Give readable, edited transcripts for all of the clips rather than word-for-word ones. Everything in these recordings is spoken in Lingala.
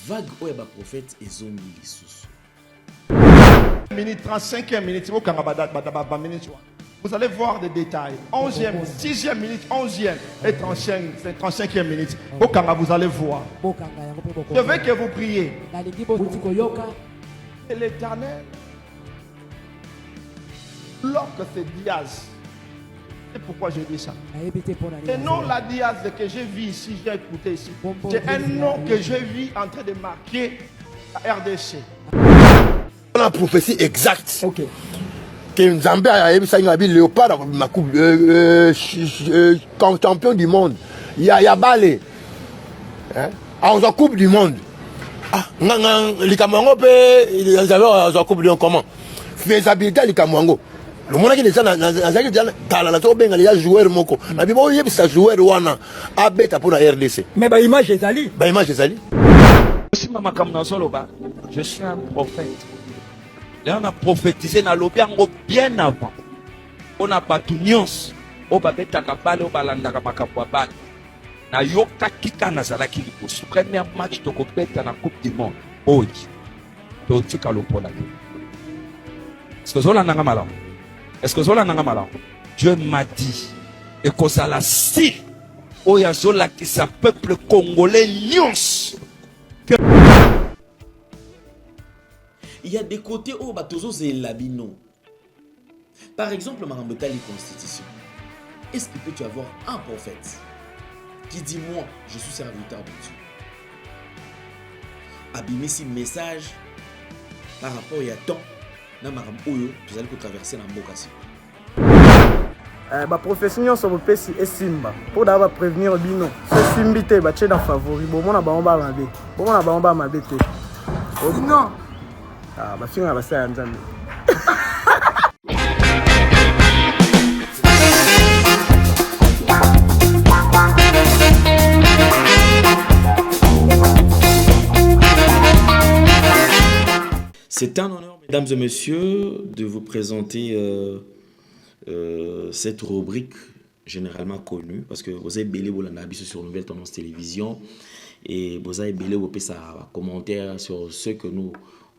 vague oyo ba prophète ezongi lisusu. Minute 35e minute vous allez voir des détails. 11e, 6e minute, 11e et 35e minute. Vous allez voir. Je veux que vous priez. Et l'Éternel, lorsque c'est Diaz, c'est pourquoi je dis ça. Et non la Diaz que j'ai vu ici, j'ai écouté ici. C'est un nom que j'ai vu en train de marquer la RDC. La prophétie exacte. Ok. Que Nzambe a eu Léopard, ma coupe, champion du monde. Il y a Balé. En coupe du monde. Ah, les Camerounais, ils avaient la coupe du monde comment? Faisabilité, les Camerounais. Le monde qui est dans la tour, il y a joueur moko. Mais il y a un joueur wana a bêta pour la RDC. Mais bah image est allée. Bah image est allée. Je suis un prophète. Là, on a prophétisé dans l'Obiango bien avant. On a pas tout nyons. On va mettre à Kabale, on va l'anda à Makapouabane. Na yoka kika nazala ki liposu. Premier match de compétition dans la Coupe du Monde. Oui. Totika lopola. Est-ce que Zola nanga malam? Est-ce que Zola nanga malam? Dieu m'a dit. Et que ça la si. Oya Zola qui sa peuple congolais nyons. Il y a des côtés où Batozo c'est labino. Par exemple, Marambotali Constitution. Est-ce qu'il peut y avoir un prophète qui dit moi, je suis serviteur de Dieu? Abîmer ce message par rapport à temps, dans Maram Oyo, vous allez traverser dans Mbokasi. Ba profession sur le PC et Simba pour d'abord prévenir bino. Ce Simbité ba tché dans favori. Bon mon ba mabe. Bon mon ba mabe te. Non. Ah, bah, si on a ça, c'est un honneur, mesdames et messieurs, de vous présenter cette rubrique généralement connue parce que vous avez belé sur Nouvelle Tendance Télévision et vous avez belé sa commentaire sur ce que nous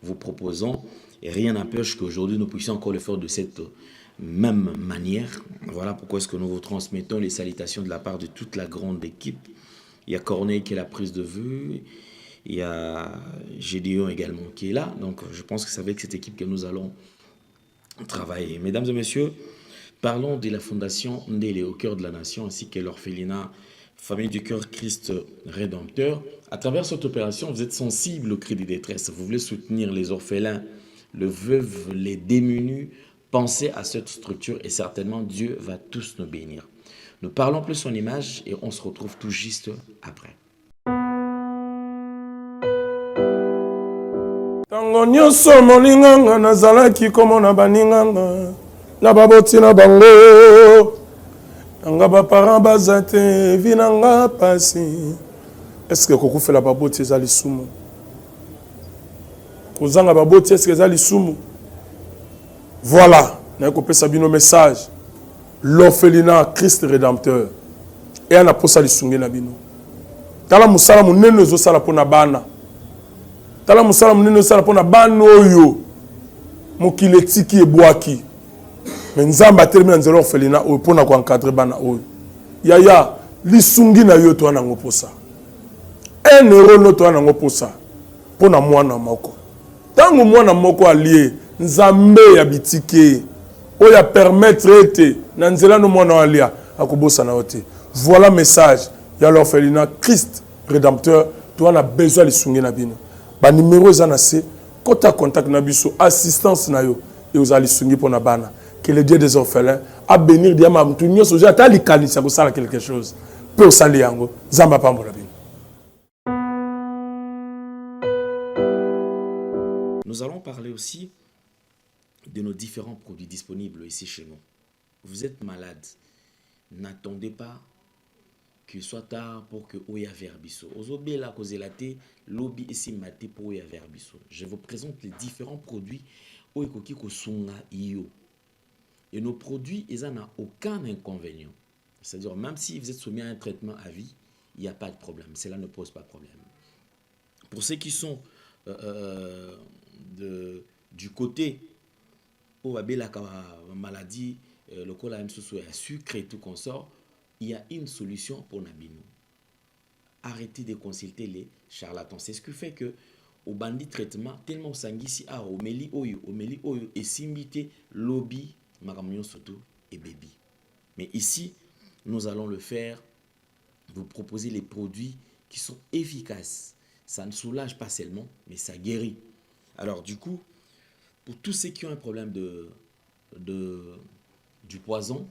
vous proposons et rien n'empêche qu'aujourd'hui nous puissions encore le faire de cette même manière. Voilà pourquoi est-ce que nous vous transmettons les salutations de la part de toute la grande équipe. Il y a Corneille qui est la prise de vue, il y a Gédéon également qui est là, donc je pense que c'est avec cette équipe que nous allons travailler. Mesdames et messieurs, parlons de la fondation Ndélé au cœur de la nation ainsi que l'orphelinat Famille du Cœur Christ Rédempteur. À travers cette opération, vous êtes sensible au cri de détresse. Vous voulez soutenir les orphelins, les veuves, les démunis. Pensez à cette structure et certainement Dieu va tous nous bénir. Nous parlons plus son image et on se retrouve tout juste après. Tango nyonso molinganga nazalaki komona baninganga na baboti na bango. Nga ba parents bazate vinanga pasi. Est-ce que koko fait la baboti ezali sumu? Kozanga baboti est-ce que ezali sumu? Voilà, na ko pesa bino message. L'orphelinat Christ Rédempteur. Et ana posa lisungi na bino. Tala musala munene zo sala pona bana. Tala musala munene zo sala pona bana oyo. Mokile tiki ebwaki. Mais nzamba termine dans l'orphelinat pour na ko encadrer bana oyo. Yaya lisungi na yo to na ngoposa. 1 euro no to na ngoposa pour na mwana moko. Tango mwana moko allié nzambe ya bitike oya permettre ete na nzela no mwana alia akobosa na ote. Voilà message ya l'orphelinat Christ Rédempteur to na besoin lisungi na bino. Ba numéro za na se kota contact na biso assistance na yo et aux lisungi pour na bana. Que le Dieu des orphelins a bénir diama mtunyo soja tali kanisa ko sala quelque chose. Peu sali yango zamba pambola bino. Nous allons parler aussi de nos différents produits disponibles ici chez nous. Vous êtes malade, n'attendez pas qu'il soit tard pour que Oya Verbiso. Ozobe la cause la té, lobby ici maté pour Oya Verbiso. Je vous présente les différents produits Oikoki Kosunga Iyo. Et nos produits, ils n'ont aucun inconvénient. C'est-à-dire, même si vous êtes soumis à un traitement à vie, il n'y a pas de problème. Cela ne pose pas de problème. Pour ceux qui sont du côté où la maladie, le col à sucre et tout consort, il y a une solution pour Nabino. Arrêtez de consulter les charlatans. C'est ce qui fait que au bandit traitement, tellement sangisi a omeli oyo et simbité lobby, makamyon surtout et baby. Mais ici, nous allons le faire, vous proposer les produits qui sont efficaces. Ça ne soulage pas seulement, mais ça guérit. Alors du coup, pour tous ceux qui ont un problème du poison,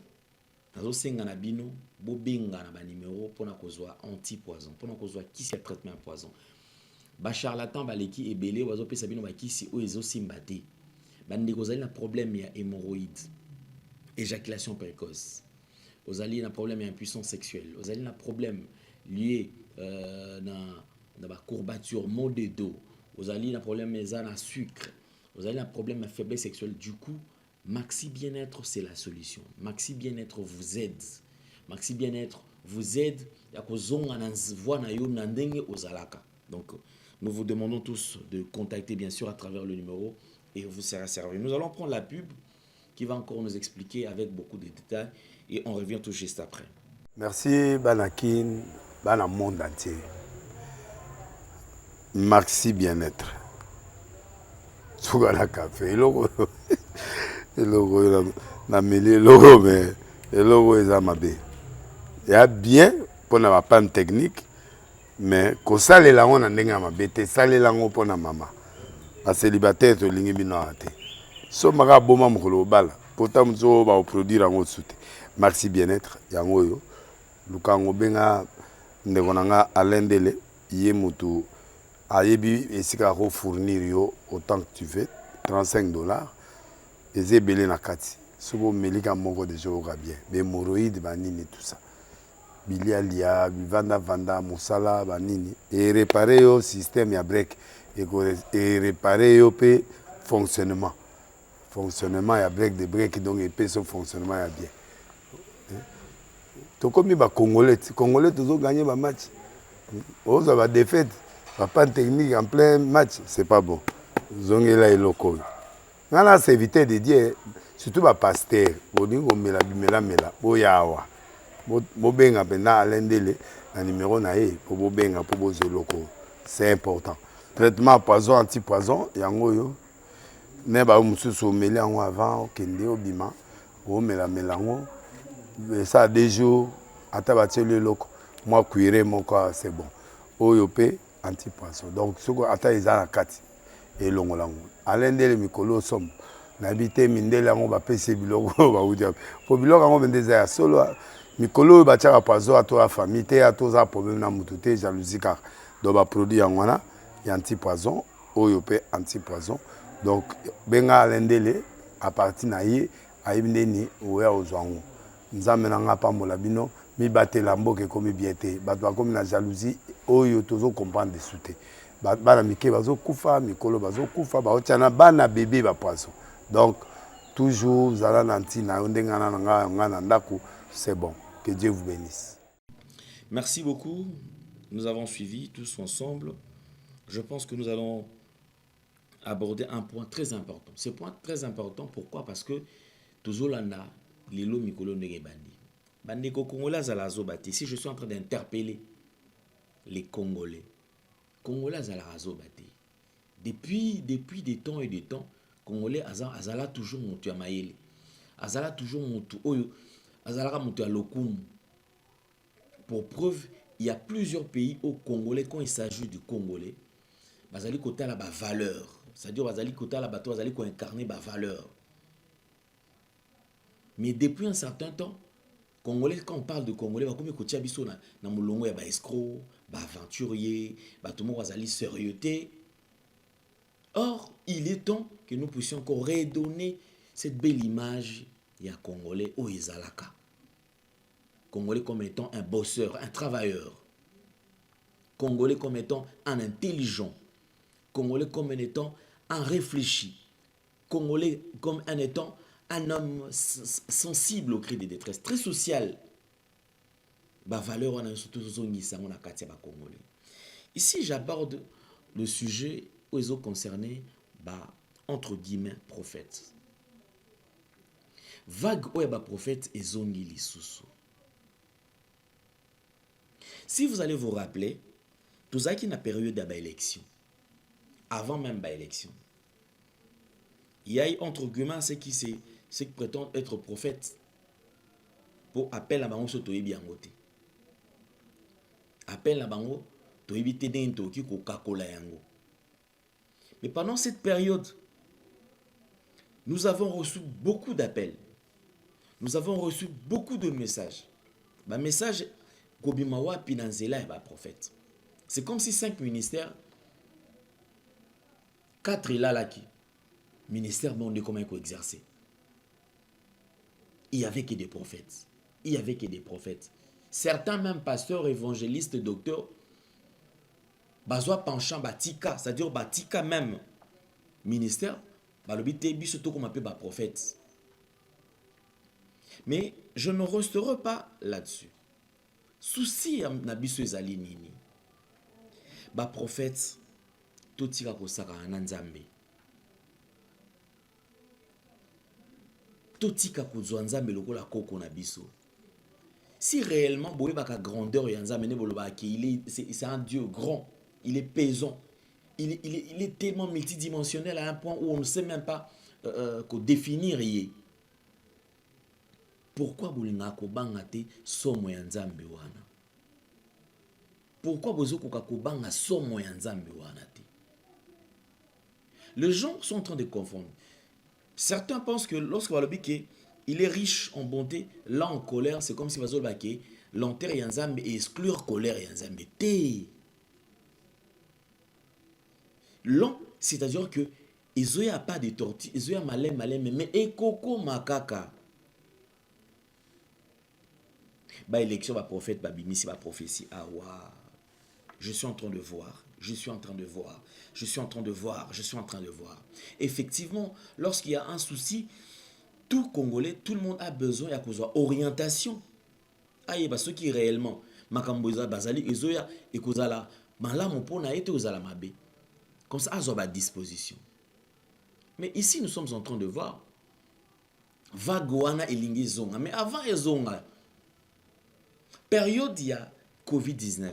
nazosenga na bino bobenga na ba numéro pona kozwa anti-poison, pona kozwa kisi ya traitement ya poison. Ba charlatan baleki ebele bazopesa bino ba kisi o ezosimba te. Bandeko ozali na problème ya hémorroïde, éjaculation précoce. Ozali na problème ya impuissance sexuelle. Ozali na problème lié na ba courbature, maux de dos. Ozali na problème na sucre. Ozali na problème de faiblesse sexuelle. Du coup, Maxi Bien-être, c'est la solution. Maxi Bien-être vous aide. Maxi Bien-être vous aide. Donc, nous vous demandons tous de contacter bien sûr à travers le numéro et vous sera servi. Nous allons prendre la pub qui va encore nous expliquer avec beaucoup de détails et on revient tout juste après. Merci Banakin, Bana monde entier. Maxi Bien-être. Sougala café, le logo na mêlé logo mais le logo est amabé. Il y a bien pour na panne technique mais ko sale la on ndenge mabe te sale la ngo pona mama. Ba célibataire to lingi bino ate. So maka boma mokolo bala. Pourtant mzo ba produire ngo soute. Maxi Bien-être yango yo. Lukango benga ndeko nanga alendele ye mutu ayebi esika ko fournir yo autant que tu veux $35 et belé na kati sobo melika moko de jour bien hémorroïde banini tout ça bilialia vanda musala banini et réparer yo système ya break et réparer yo pe fonctionnement ya break de break donc et pe son fonctionnement ya bien to comme ba congolais toujours gagner ba match on va défaite pas technique en plein match c'est pas bon zongela et loco nana c'est éviter de dire surtout ba pasteur boningo mela boyawa bobenga pena alendele na numéro na e pour bobenga pour bozo loco c'est important traitement poison anti-poison yango yo ne ba mususu meli yango avant kende obima o melango ça a 2 jours atabatie le loco moi cuire mon corps c'est bon oyo pe anti-poison donc ce que ata ezana kati et longolango alendele mikolo som nabité mindele yango ba pese biloko ba udia po biloko yango bendeza ya solo mikolo ba tchaka poison ato la famille te ato za problème na mututé jalousie car do ba produit yango na ya anti-poison oyo pe anti-poison donc benga alendele à partir na ye ayibindeni oya ozwango nzambe na nga pambola bino mi batela mboke komi biete bato bakomi na jalousie oyo tozo comprendre de souté bana mike bazo kufa mikolo bazo kufa baotiana bana bébé ba poisson donc toujours zala nanti na ndengana nga na ndako c'est bon que Dieu vous bénisse. Merci beaucoup. Nous avons suivi tous ensemble. Je pense que nous allons aborder un point très important. Ce point très important pourquoi? Parce que toujours là lelo mikolo ndenge bandi. Bandeko Congolais zalazo bati. Si je suis en train d'interpeller les Congolais zalazo bati. Depuis des temps et des temps, Congolais azala toujours mutu ya mayele. Azala toujours mutu oyo azala mutu ya lokumu. Pour preuve, il y a plusieurs pays au Congolais quand il s'agit du Congolais, bazali kota la ba valeur. C'est-à-dire bazali kota la bato bazali ko incarner ba valeur. Mais depuis un certain temps, Congolais, quand on parle de Congolais, comme écouter biso na mulongo ya ba escroc, ba aventurier, ba tout monde bazali sérieuxté. Or, il est temps que nous puissions encore redonner cette belle image ya Congolais au ezalaka. Congolais comme étant un bosseur, un travailleur. Congolais comme étant un intelligent. Congolais comme étant un réfléchi. Congolais comme étant un homme sensible au cri de détresse, très social. Ba valeur on a surtout zongi sango na katia ba Congolais. Ici j'aborde le sujet où ils ont concerné, bah, entre guillemets, prophète. Vague où ba prophète et zongi lisusu. Si vous allez vous rappeler, tout ça qui est la période de l'élection, avant même l'élection, il y a eu entre guillemets ceux qui prétendent être prophètes pour appel à bango soto yebi yangote. Appel à bango to yebi te den to ki ko kakola yango. Mais pendant cette période, nous avons reçu beaucoup d'appels. Nous avons reçu beaucoup de messages. Ba message gobimawa pinanzela et ba prophète. C'est comme si 5 ministères, 4 là là qui ministère bon de comment il faut exercer. Il y avait que des prophètes. Il y avait que des prophètes. Certains même pasteurs, évangélistes, docteurs, bazwa penchant batika, c'est-à-dire batika même ministère, balobité bisoto comme appelle ba prophète. Mais je ne resterai pas là-dessus. Souci na biso ezali nini. Ba prophète totika kosaka na nzambe. Totika kozwa nzambe lokola koko na biso. Si réellement boye baka grandeur ya nzambe ne boloba ki c'est un Dieu grand, il est pesant. Il est tellement multidimensionnel à un point où on ne sait même pas quoi définir yé. Pourquoi bolinga ko banga te somo ya nzambe wana? Pourquoi bozo ko banga somo ya nzambe wana te? Les gens sont en train de confondre. Certains pensent que lorsque il est riche en bonté, là en colère, c'est comme si l'enterre yanzambe et exclure colère yanzambe. Long, c'est-à-dire que ils n'ont pas de tortue, ils ont malin, mais ekoko makaka. Bah élection, bah prophète, bah bimisi, bah prophétie. Ah waouh. Je suis en train de voir. Je suis en train de voir. Je suis en train de voir. Je suis en train de voir. Effectivement, lorsqu'il y a un souci, tout Congolais, tout le monde a besoin d'orientation. Aïe, bah ceux qui réellement, makamboza bazali, ezoya, et kozala, là mon pona été aux alamabe. Comme ça, à à disposition. Mais ici, nous sommes en train de voir. Vagoana et Lingi Zonga. Mais avant Zonga, période il y a Covid-19.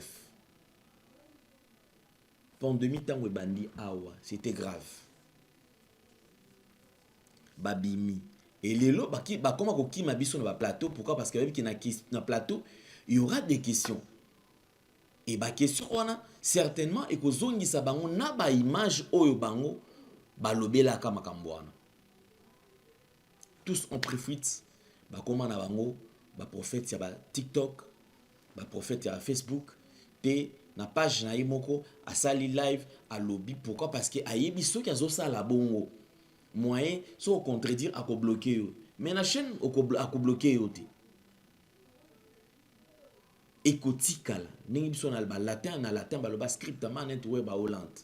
Pandémie tango bandi awa, c'était grave. Babimi. Et les lots, comment ko ki mabiso na plateau? Pourquoi? Parce que même qu'il na plateau, il y aura des questions. Et ba question wana certainement et ko zongisa bango na ba image oyo bango ba lobela ka makambo wana. Tous ont pris fuite. Ba comment na bango ba prophète ya ba TikTok, ba prophète ya Facebook, te na page na imoko a sali live a lobby. Pourquoi? Parce que ayebi so ki azo sala bongo moyen so contredire à ko bloquer yo. Mais la chaîne a ko bloquer yo te. Écotikala ningi biso na latin baloba script manet web à Hollande.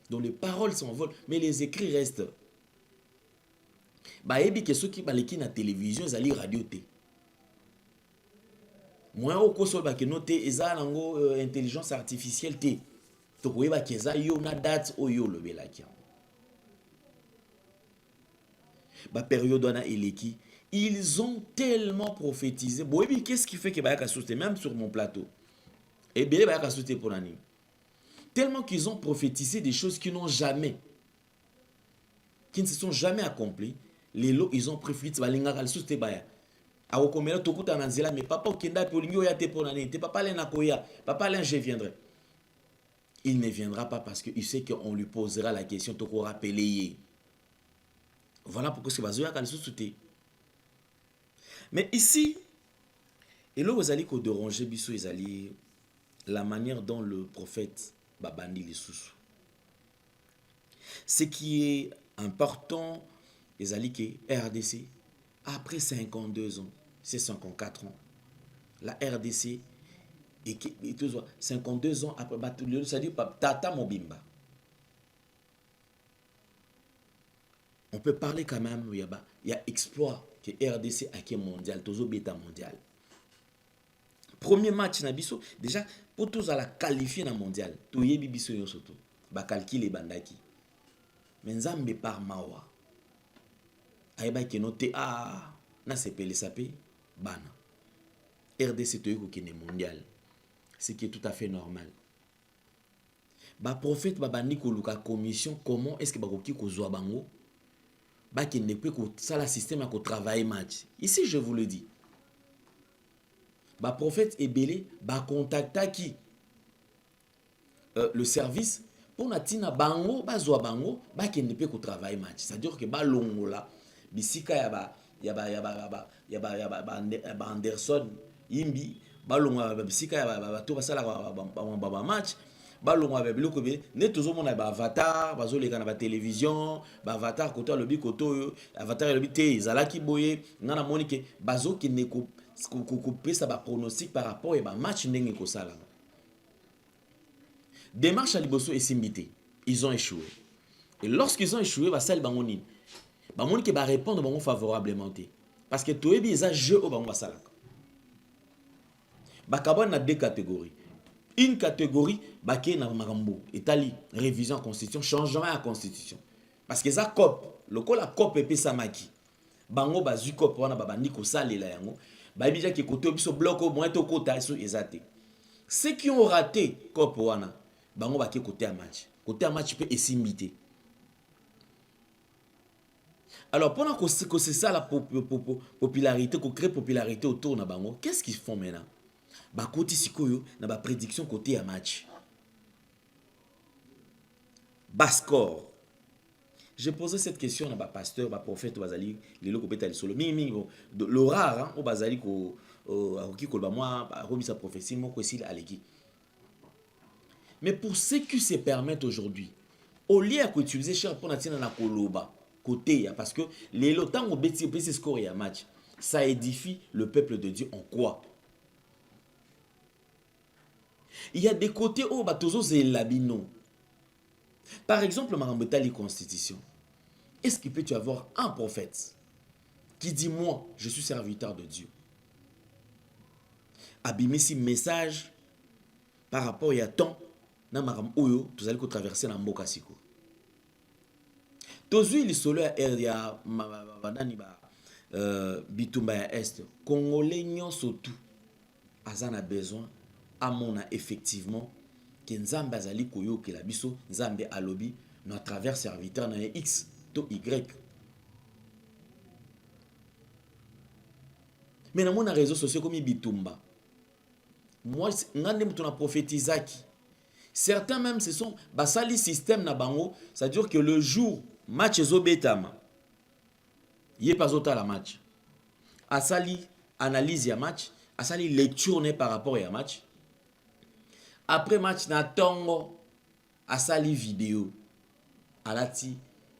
Donc les paroles s'envolent mais les écrits restent. Ba yebi que ceux qui baleki na télévision zali radio te. Moi au koso ba ke note eza nango intelligence artificielle te. To ko yeba ke za yo na date o yo lobela ki. Ba période wana eleki, ils ont tellement prophétisé. Bon, et puis qu'est-ce qui fait que Bayaka sauté même sur mon plateau? Et bien Bayaka sauté pour l'année. Tellement qu'ils ont prophétisé des choses qui n'ont jamais, qui ne se sont jamais accomplies. Les lots, ils ont préféré balinga kal sauté baya. Awo komela tokuta nanzela mais papa okenda pe olingi oya te pour l'année. Te papa lena koya, papa len je viendrai. Il ne viendra pas parce qu'il sait qu'on lui posera la question to ko rappeler. Voilà pourquoi c'est bazoya kal sauté. Mais ici, et là vous allez que déranger biso ils allaient la manière dont le prophète babandi les sous. Ce qui est important, ils allaient que RDC après 52 ans, c'est 54 ans. La RDC et 52 ans après c'est-à-dire Tata Mobimba. On peut parler quand même, il y a exploit que RDC a qui mondial, tozo bêta mondial. Premier match na biso déjà pour tous à la qualifier na mondial. To yebi biso yo surtout. Ba calculer bandaki. Mais nzambe par mawa. Ayeba ke noté na sepele sapé bana. RDC to yeko kene mondial. Ce qui est tout à fait normal. Ba prophète ba bandi ko luka commission comment est-ce que ba koki ko zwa bango ba ki ne peut ko ça la système à ko travailler match. Ici je vous le dis. Ba prophète ebele ba contacta qui le service pour na tina bango ba zwa bango ba ki ne peut ko travailler match. C'est-à-dire que ba longola bisika ya ba Anderson Yimbi balonga bisika ya to basala ba match balonga ba biloko be ne tozomona ba avatar bazoleka na ba télévision ba avatar koto lobi koto avatar lobi te ezalaki boye ngana monike bazoki ne ko pesa ba pronostic par rapport à ba match ndenge ko sala. Démarche à liboso et simbité, ils ont échoué. Et lorsqu'ils ont échoué, ba sel bangoni ba monike ba répondre bango favorablement té parce que toyebi eza jeu au bango basala. Bakabon a deux catégories. Une catégorie, baké na marambo, etali révision constitution, changement à constitution. Parce que ça cop, le col la cop et samaki. Bango bazu cop wana babandi ko salela yango. Ba bija ki koto biso bloc au moins to kota so ezate. Ceux qui ont raté cop wana, bango baké côté à match. Côté à match peut esimbité. Alors pendant que c'est ça la popularité, qu'on crée popularité autour de bango, qu'est-ce qu'ils font maintenant? Ba côté sikoyo na ba prédiction côté à match. Bas score. J'ai posé cette question à ba pasteur, ba prophète bazali, les loko beta solo. Le rare au bazali ko ki ko ba moi remis sa prophétie mon ko sil aleki. Mais pour ceux qui se permettent aujourd'hui, au lieu d'utiliser cher pour natina na koloba côté parce que les lotang au beti score et à match, ça édifie le peuple de Dieu en quoi? Il y a des côtés où batozo zelabino. Par exemple, Marambetali Constitution. Est-ce qu'il peut y avoir un prophète qui dit moi, je suis serviteur de Dieu? Abimisi message par rapport à temps na maram oyo tous allez traverser na mboka siko. Tozu il solo ya badani ba bitumba ya est congolais nyonso tout azana besoin amona effectivement que nzambe azali koyokela biso nzambe alobi na travers serviteur na X to Y. Mais dans mon réseaux sociaux comme bitumba, moi ngande mutuna prophétisaki. Certains même ce sont basali système na bango, ça dure que le jour match ezobetama. Yé pas autant la match. Asali analyse ya match, asali lecture ne par rapport à match. Après match na tongo asali vidéo alati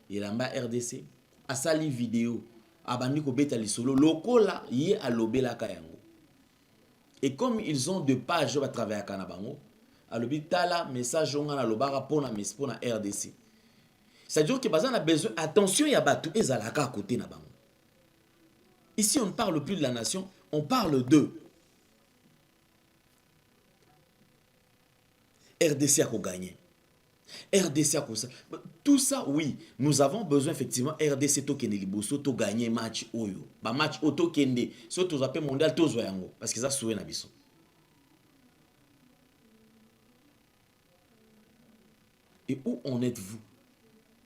elamba RDC asali vidéo abandi ko beta lisolo lokola yé alobela kayango. Et comme ils ont deux pages à travers à Kanabango, alobi tala message on a lobara pona mespona RDC. C'est-à-dire que bazan a besoin attention ya batu ezalaka à côté na bango. Ici on ne parle plus de la nation, on parle d'eux. RDC a gagné. RDC a ça. Tout ça, oui, nous avons besoin effectivement RDC to kende liboso to gagner match oyo. Ba match auto kende, so to zape mondial to zoyango parce que ça soué na biso. Et où en êtes-vous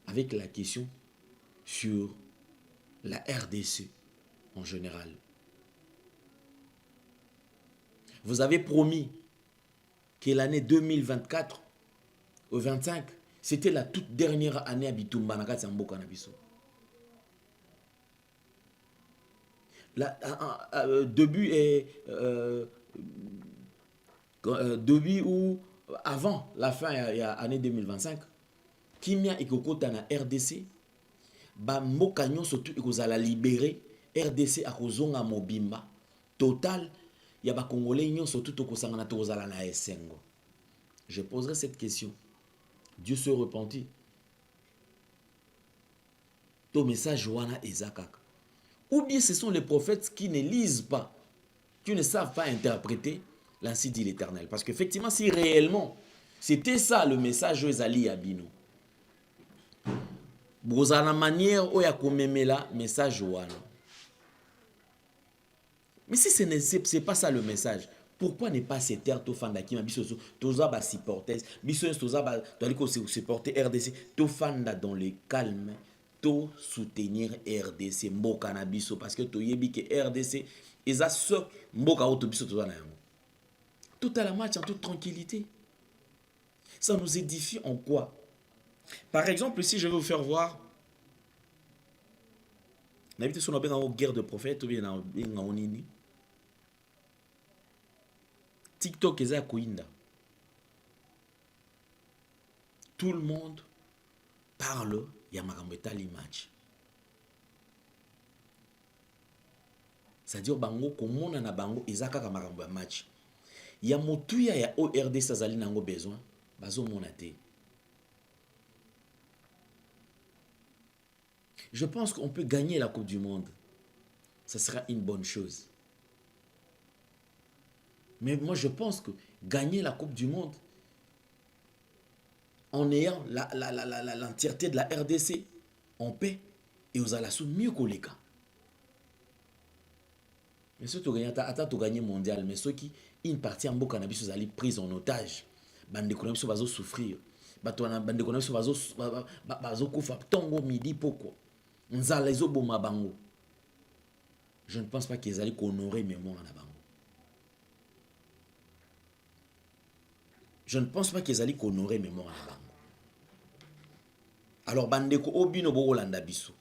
avec la question sur la RDC en général? Vous avez promis que l'année 2024 au 25, c'était la toute dernière année à Bitumba na Mboka na biso. Début ou avant la fin de l'année 2025, Kimia Ikokota na RDC, ba mboka nyonso tu ikozala libéré, RDC akozonga mobimba total. Il y a des Congolais qui sont tout au Kosangana Tozala na Esengo. Je poserai cette question. Dieu se repentit. Ton message wana ezakak. Ou bien ce sont les prophètes qui ne lisent pas, qui ne savent pas interpréter, L'ainsi dit l'Éternel. Parce qu'effectivement, si réellement, c'était ça le message aux Ali Abino. Vous avez la manière où il y a message wana. Mais si ce n'est pas ça le message, pourquoi ne pas se taire to fanda qui m'a biso toza ba supporters biso toza ba doliko supporter RDC to fanda dans le calme to soutenir RDC mboka na biso parce que to yebi que RDC eza ce mboka auto biso toza na yango. Tout à la match en toute tranquillité. Ça nous édifie en quoi? Par exemple, si je vais vous faire voir n'habite sur une guerre de prophètes ou bien en nini. TikTok est à Koinda. Tout le monde parle, il y a Marambetali match. C'est-à-dire bango comment on a bango ezaka ka marambo match. Il y a motuya ya ORD sazali nango besoin, bazo monate. Je pense qu'on peut gagner la Coupe du Monde. Ça sera une bonne chose. Mais moi, je pense que gagner la Coupe du Monde en ayant l'entièreté de la RDC en paix et aux alassos mieux que les cas. Mais ceux qui ont gagné mondial, mais ceux qui, une partie en beau cannabis, vous allez prise en otage. Bande de cannabis, va souffrir. Bande de cannabis, va souffrir. Tongo midi, pourquoi? Je ne pense pas qu'ils allaient honorer mémoire en avant. Je ne pense pas qu'ils allaient honorer mémoire en avant. Alors, bandeko obino bo Olanda biso.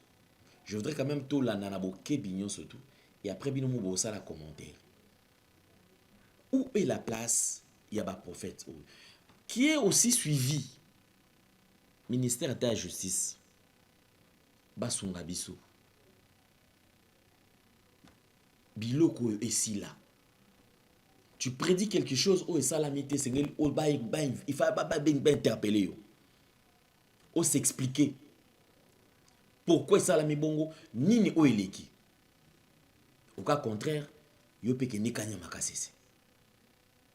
Je voudrais quand même tout l'anda bo kebignon surtout. Et après bino mo bo ça la commentaire. Où est la place il y a un prophète qui est aussi suivi ministère de la justice. Basunga biso. Biloko est là. Tu prédis quelque chose, oh, et ça la mité, c'est il faut pas interpeller. Oh, s'expliquer. Pourquoi ça la mi bongo, ni o eleki. Au cas contraire, yo pe ke nekanya makasese.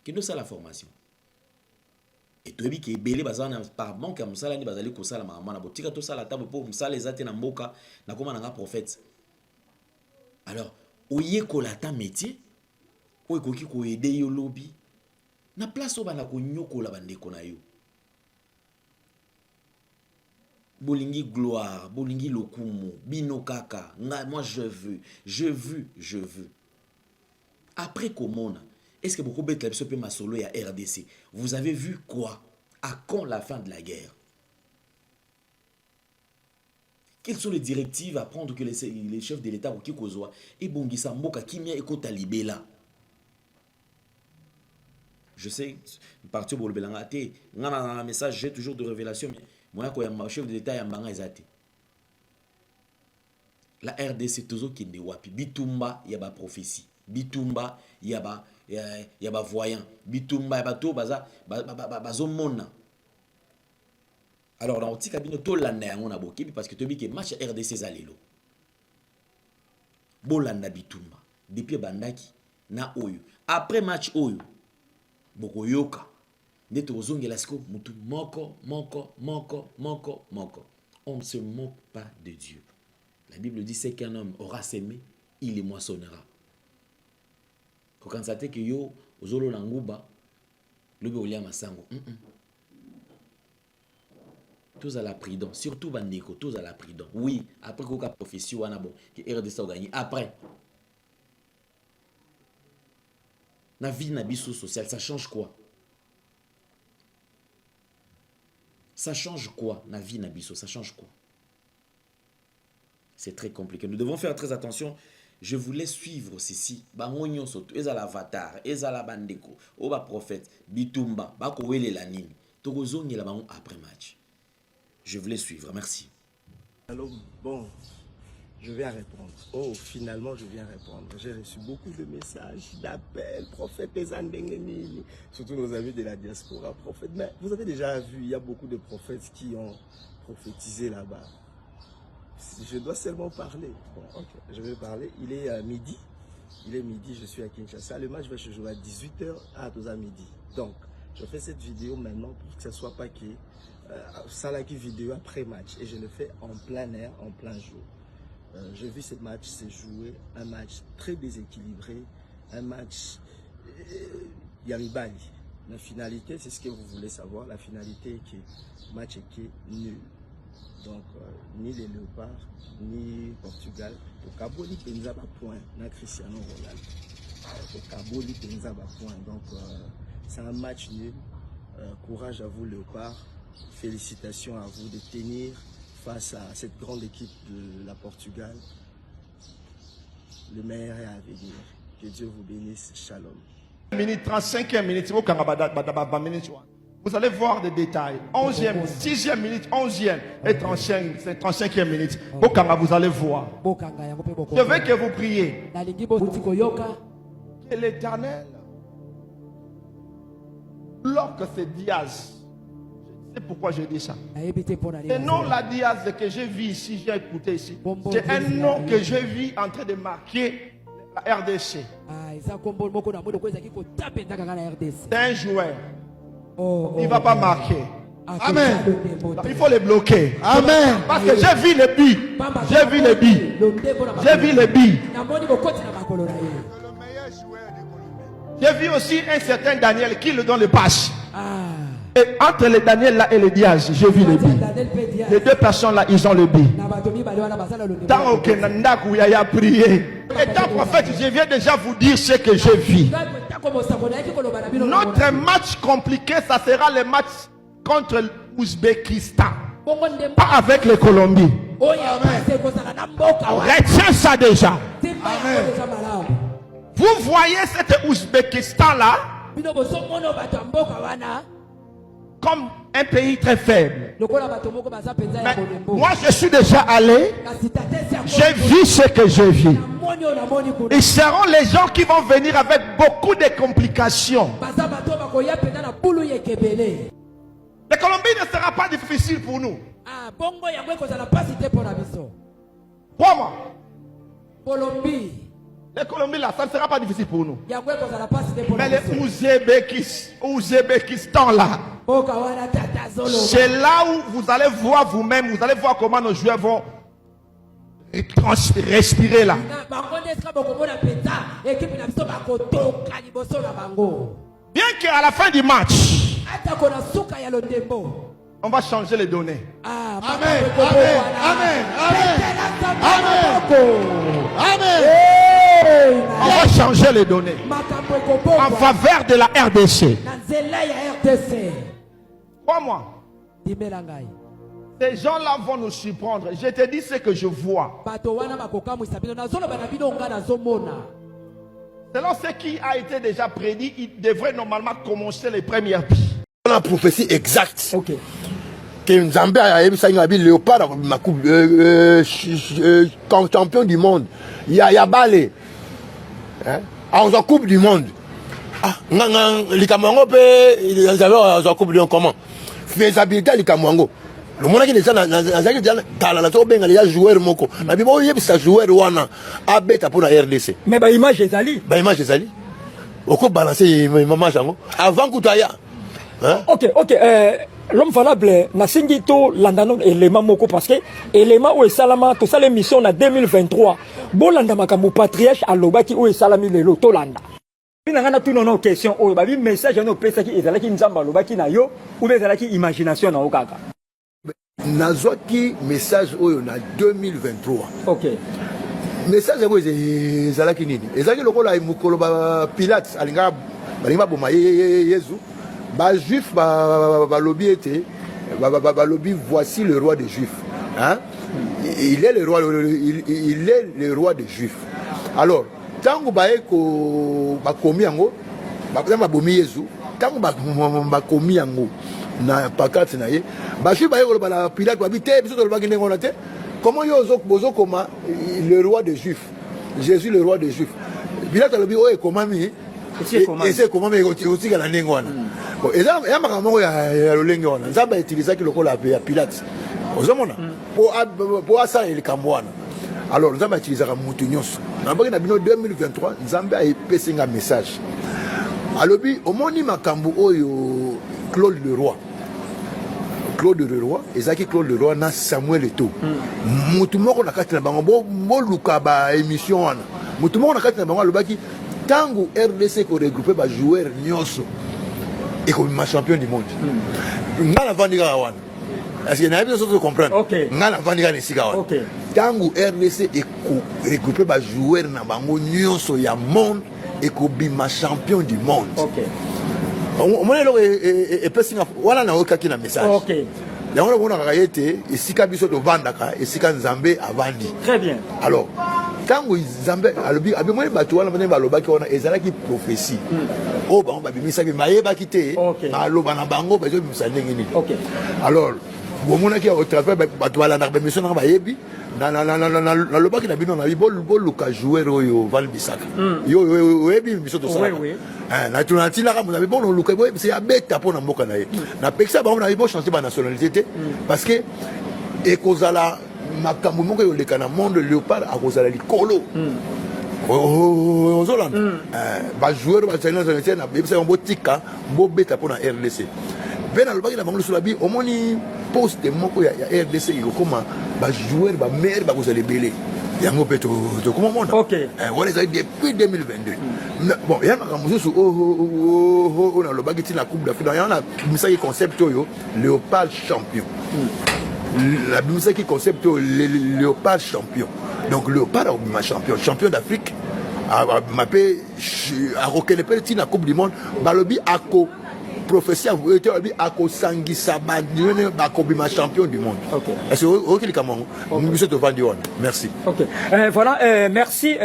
Kendo ça la formation. Et tu as vu que belé bazana par manque à musala ni bazali ko sala mama na botika to sala table pour musala ezate na mboka na koma na prophète. Alors, oye ko la ta métier, oye ko ki ko aider yo lobby. Na place o bana ko nyoko la bandeko na yo. Bolingi gloire, bolingi lokumu, bino kaka, moi je veux. Après comment est-ce que beaucoup bête la ma solo et à RDC? Vous avez vu quoi? À quand la fin de la guerre? Quelles sont les directives à prendre que les chefs de l'État ou qui kozwa et bongisa mboka kimia et kota libela? Je sais, parti au Belanga, un message, j'ai toujours de révélation, mais moi, quand il y a un chef de l'État, il y a un ezate. La RDC, toujours qui est wapi. Bitumba, il y a une prophétie. Bitumba, il y a un voyant. Bitumba, il y a tout, bazomona. Alors, dans le petit cabinet, tout l'année, on a beaucoup, parce que tu as vu que le match RDC Zalelo. Bolanda Bitumba. Depuis Bandaki, na Oyo. Après match Oyo, Boko Yoka. On ne se moque pas de Dieu. La Bible dit c'est qu'un homme aura semé, il les moissonnera. Quand on sait que yo ozolo languba, le beolia masango. Tous à la prudence, surtout bandeko, tous à la prudence. Oui, après qu'on a prophétie wana bon, que RDC a gagné après. La vie na biso social, ça change quoi? Ça change quoi? La vie nabiso, ça change quoi? C'est très compliqué. Nous devons faire très attention. Je vous laisse suivre ceci. Bangonyo soto, ezala avatar, ezala bandeko, oba prophète, bitumba, bako wele la nini. Tokozongi la bangon après match. Je vous laisse suivre. Merci. Alors, bon, je viens répondre. Oh, finalement, je viens répondre. J'ai reçu beaucoup de messages, d'appels, prophètes, surtout nos amis de la diaspora, prophètes. Mais vous avez déjà vu, il y a beaucoup de prophètes qui ont prophétisé là-bas. Je dois seulement parler. Bon, ok, je vais parler. Il est midi. Il est midi, je suis à Kinshasa. Le match va se jouer à 18h à 12h midi. Donc, je fais cette vidéo maintenant pour que ce ne soit pas que ça la vidéo après match. Et je le fais en plein air, en plein jour. J'ai vu ce match se jouer, un match très déséquilibré, un match Yamibali. La finalité, c'est ce que vous voulez savoir. La finalité est que le match est nul. Donc, ni les Léopards, ni Portugal. Au Kaboli, Benzaba point, na Cristiano Ronaldo. Au Kaboli, Benzaba point. Donc, c'est un match nul. Courage à vous, Léopards. Félicitations à vous de tenir face à cette grande équipe de la Portugal. Le meilleur est à venir. Que Dieu vous bénisse. Shalom. Minute 35e minute, vous allez voir des détails. 11e, 6e minute, 11e et 35e minute. Vous allez voir. Je veux que vous priez. Que l'Éternel bloque ces Diaz. C'est pourquoi je dis ça. Le nom la Diaz que j'ai vu ici, j'ai écouté ici. C'est un nom que j'ai vu en train de marquer la RDC. C'est un joueur. Il ne va pas marquer. Amen. Il faut les bloquer. Amen. Parce que j'ai vu les billes. J'ai vu les billes. J'ai vu les billes. J'ai vu aussi un certain Daniel qui le donne le passe. Et entre les Daniel là et les Diaz, j'ai vu les billes. Les deux personnes là, ils ont le billes. Tant que Nandakou a prié. Étant prophète, je viens déjà vous dire ce que j'ai vu. Notre match compliqué, ça sera le match contre l'Ouzbékistan. Pas avec les Colombiens. Retiens ça déjà. Amen. Vous voyez cet Ouzbékistan là comme un pays très faible. Mais moi je suis déjà allé. J'ai vu ce que j'ai vu. Ils seront les gens qui vont venir avec beaucoup de complications. La Colombie ne sera pas difficile pour nous. Crois-moi. La Colombie là, ça ne sera pas difficile pour nous. Mais les Ouzbékistan là, c'est là où vous allez voir vous-même, vous allez voir comment nos joueurs vont respirer là. Bien qu'à la fin du match, on va changer les données. Amen. Amen. Amen. Amen. Amen. On va changer les données en faveur de la RDC. Crois-moi. Ces gens-là vont nous surprendre. Je te dis ce que je vois. Selon ce qui a été déjà prédit, il devrait normalement commencer les premières billes. La prophétie exacte. Ok. Que Nzambe a eu ça, Léopard, champion du monde. Il y a Balé. En coupe du monde. Ah, les Camerounais, ils avaient en coupe du monde comment? Faisabilité, les Camerounais. Le monde qui est dans la joueur moko. Mais bon, il y a des joueurs wana abeta pour la RDC. Mais bah image est ali. Bah image est ali. Au coup balancer maman jango avant Koutaya. Ok, l'homme valable na singito landano élément moko parce que élément où est salama tout ça l'émission en 2023. Bon landa makambo patriarche alobaki où est salami lelo to landa. Bina ngana tout non question o ba bi message no pesa ki ezalaki nzamba alobaki na yo ou ezalaki imagination na okaka. Nazwaki message oyo na 2023. Ok. Message oyo ezalaki nini? Ezalaki lokola mukolo ba Pilate alinga balinga boma Yesu. Ba juif ba lobby était ba lobby voici le roi des juifs. Hein? Il est le roi des juifs. Alors, tango ba eko ba komi yango ba bomi Yesu, tango ba komi yango na pakati na ye ba juif ba eko ba Pilate ba bité biso to ba kende ngona te. Comment yo bozo koma le roi des juifs? Jésus le roi des juifs. Pilate lobi o ekomami et c'est comment mais aussi la nengwana. Bon, et là, il y a un lengwana. Ça va utiliser qui le colle à Pilate. Aux hommes, pour ça, il est Cambouana. Alors, nous allons utiliser un moutinios. na baki na bino 2023 nzambe ayepesi nga message alobi omoni makambo oyo Claude Leroy ezaki Claude Leroy na Samuel Eto'o mutu moko na kati na bango boluka ba émission wana mutu moko na kati na bango alobaki tango RDC ko regrouper ba joueur nyonso et comme champion du monde nga na vandi ka wana parce que na besoin de comprendre nga na vandi ka nesika wana tango RDC et ko regrouper ba joueur na bango nyonso ya monde et ko bima champion du monde on est là et personne voilà na okaki na message yango bona kayete esika biso to vandaka esika nzambe avandi très bien alors tango nzambe alobi abimoni bato wana bana balobaki wana ezalaki prophétie o bango babimisa ki mayeba kite maloba na bango bazo bimisa ndenge nini alors bomonaki au travers bato balanda ba mission na bayebi na lobaki na bino na boluka joueur oyo Val Bisaka yo yebi mission to sala na tunatila ka munabi bon luka boye c'est abeta pona mboka na ye na pekisa ba na bo changer ba nationalité parce que ekozala makambo moko yo leka na monde léopard akozala likolo ozolanda ba joueur ba tsena nationalité na bebisa bo tika bo beta pona RDC bena lobaki na bango sulabi omoni poste moko ya RDC ikokoma ba joueur ba meilleur ba kozala belé yango peto to comment monde voilà ça depuis 2022 bon il y a un mususu on a lobaki ti la coupe d'Afrique il y a un misaki concept yo léopard champion la misaki concept léopard champion donc léopard ma champion d'Afrique a pe a reconnaître ti la coupe du monde balobi ako prophétie a kosangisa ba kobima champion du monde. Est-ce que merci. Voilà, merci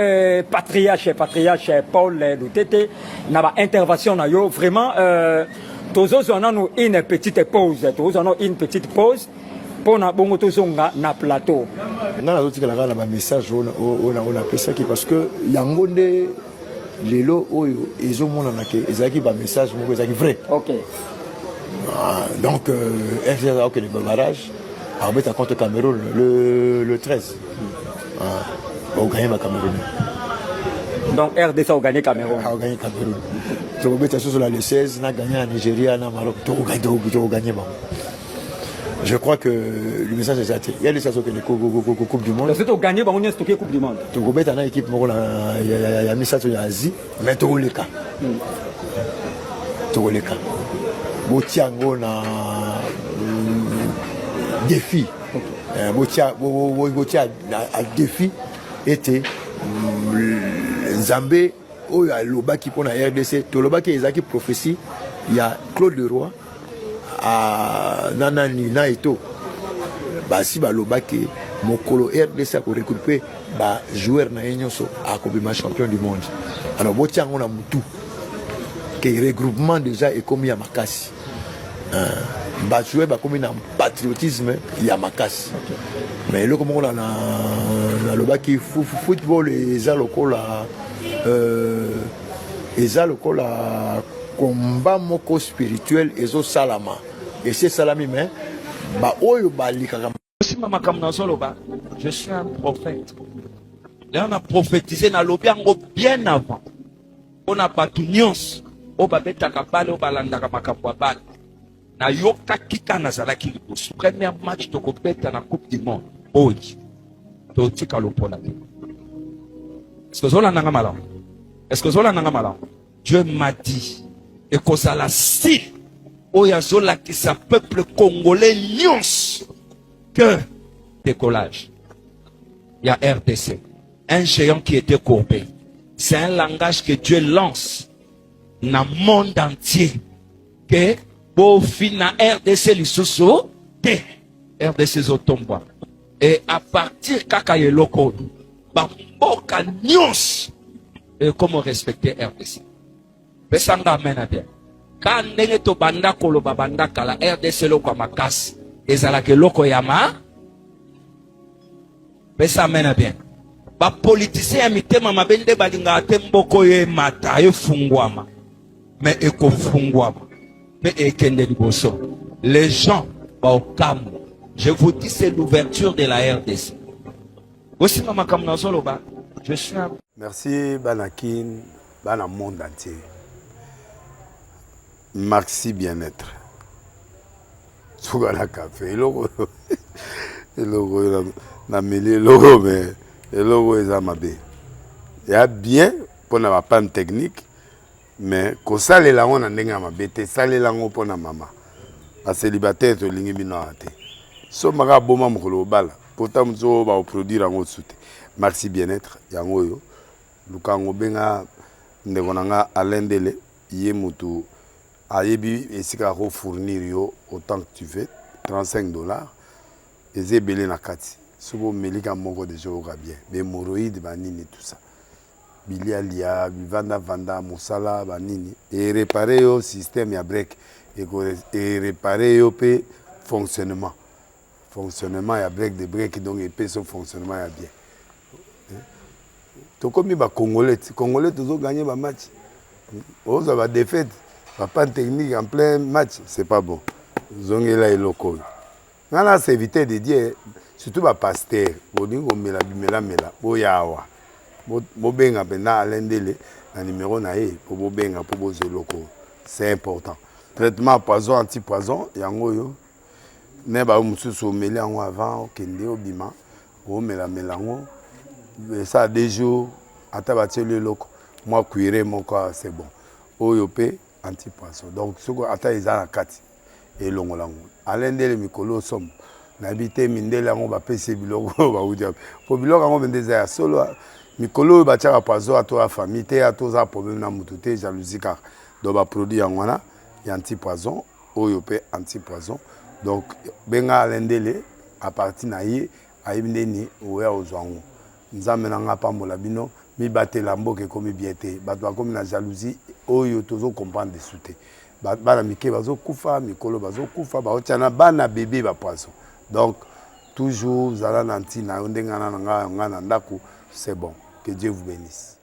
patriarche Paul Lutete na ba intervention na yo vraiment tozo on a une petite pause pour na bongo tozonga na plateau. Na zotika la ba message on a pensé parce que yangonde lelo oyo ezomona nake ezaki ba message moko ezaki vrai donc RCA a le barrage arbitre contre Cameroun le 13 on gagne ma Cameroun donc RDC a gagné Cameroun to beta sur le 16 na gagné à Nigeria na Maroc to gagné bon. Je crois que le message est atteint. Il y a des stations qui sont Coupe du Monde. C'est au gagné, on a stocké Coupe du Monde. Tu peux mettre une équipe, il y a mis ça en Asie, mais tu as le cas. Tu as le cas. Botiango na défi. Botia a défi était Zambé ou à Lobaki pour la RDC. Tu Lobaki ezaki prophétie. Il y a Claude Leroy. Nanani na eto basi balobaki mokolo RDC ko récupérer ba joueur na nyonso a kobima champion du monde alors botiango na mutu que regroupement déjà est comme ya makasi ba joueur ba comme na patriotisme ya makasi mais le comment na lobaki football eza lokola combat moko spirituel ezo salama et c'est salami mais ba oyo balikaka aussi mama kamna soloba je suis un prophète là on a prophétisé na lobiango bien avant on a pas tout nyons o babeta kapale o balanda ka makapwa bana na yoka kita na zalaki liboso premier match to kopeta na coupe du monde oyi to tika lopola est-ce que zola nanga malamu Dieu m'a dit et kozala si oyazola qui sa peuple congolais nyons que décollage. Il y a RDC, un géant qui était courbé. C'est un langage que Dieu lance dans le monde entier. Que pour finir RDC lisusu te RDC zotomba. Et à partir kakaye loko bamboka nyons et comment respecter RDC. Pesanga amena bien. Quand ndenge to banda koloba banda kala RDC loko makasi ezala ke loko yama pesa amena bien. Ba politicien ya mitema mabende balinga temboko ye mata ye fungwama. Mais eko fungwama. Mais ekende liboso. Les gens ba okamu. Je vous dis c'est l'ouverture de la RDC. Aussi mama kamna solo ba je suis un Merci Banakin, Bana monde entier. Maxi bien-être. Sougala café, le logo na mêlé logo mais le logo est amabé. Il y a bien pour na panne technique mais ko sale la on ndenge mabe te sale la ngo pona mama. A célibataire to lingi bino ate. So maka boma mokolo bala. Pourtant mzo ba produire ngo soute. Maxi bien-être yango yo. Lukango benga ndeko nanga alendele ye mutu ayebi esika ko fournir yo autant que tu veux $35 et belé na kati sobo melika moko de joga bien be moroïde banini tout ça bilia lia vanda musala banini et réparer yo système ya break et réparer yo pe fonctionnement ya break de break donc et pe son fonctionnement ya bien to comme ba congolais toujours gagner ba match on va défaite pas technique en plein match c'est pas bon zongela et local nana c'est éviter de dire surtout ba pasteur bolingo mela boyawa bo benga pena alendele na numéro na e pour bo benga pour bo zeloko c'est important traitement poison anti-poison yango yo ne ba mususu meli yango avant kende obima o melango ça a des jours atabatie le loko moi cuire mon corps c'est bon oyope anti-poison donc ce que ata ezana kati et longolango alendele mikolo som na bité mindele yango ba pese biloko ba udia po biloko yango bendeza ya solo mikolo ba tchaka poison ato a famille te ato za problème na mututé jalousie car do ba produit yango na ya anti-poison oyope anti-poison donc benga alendele à partir na ye ayimdeni oya ozwango nzambe na nga pambola bino mi batela mboke komi biete bato bakomi na jalousie oyo tozo comprendre de souté bana mike bazo kufa mikolo bazo kufa baotiana bana bébé ba poisson donc toujours zala nanti na ndengana nga na ndako c'est bon que Dieu vous bénisse.